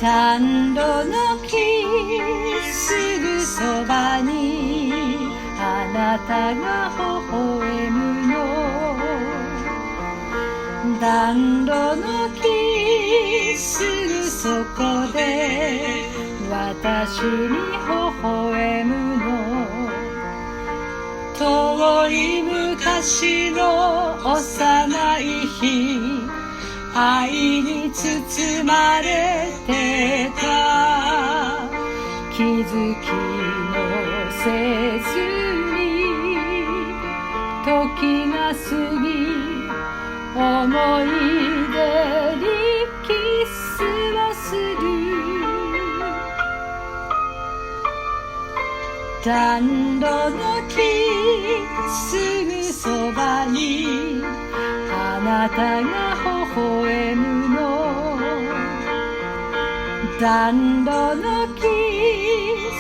暖炉の木すぐそばにあなたが微笑むの。暖炉の木すぐそこで私に微笑むの。遠い昔の幼い日、愛に包まれてた。気づきもせずに時が過ぎ、思い出にキスをする。暖炉の木すぐそばにあなたが微笑むの。暖炉の木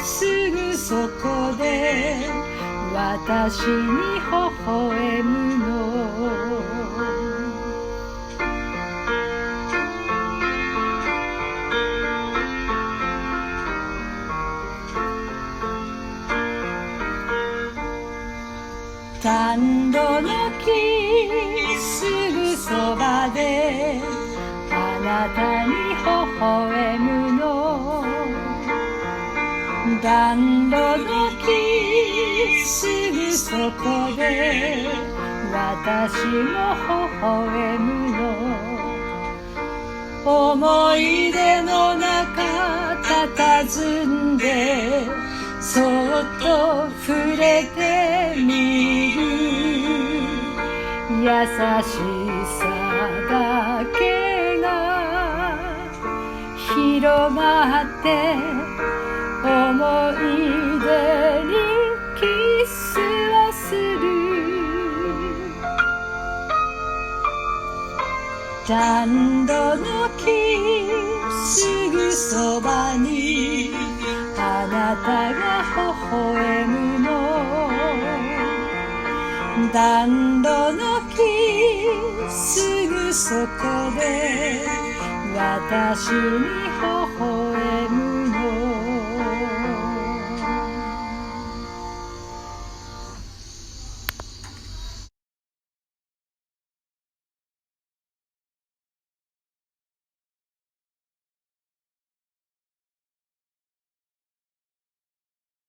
すぐそこで私に微笑むの。暖炉の木すぐそばであなたに微笑むの。暖炉の木すぐそこで私も微笑むの。思い出の中佇んでそっと触れてみる。優しさだけが広がって思い出にキスをする。暖炉の木すぐそばにあなたが微笑むの。暖炉の木すぐそこで私に微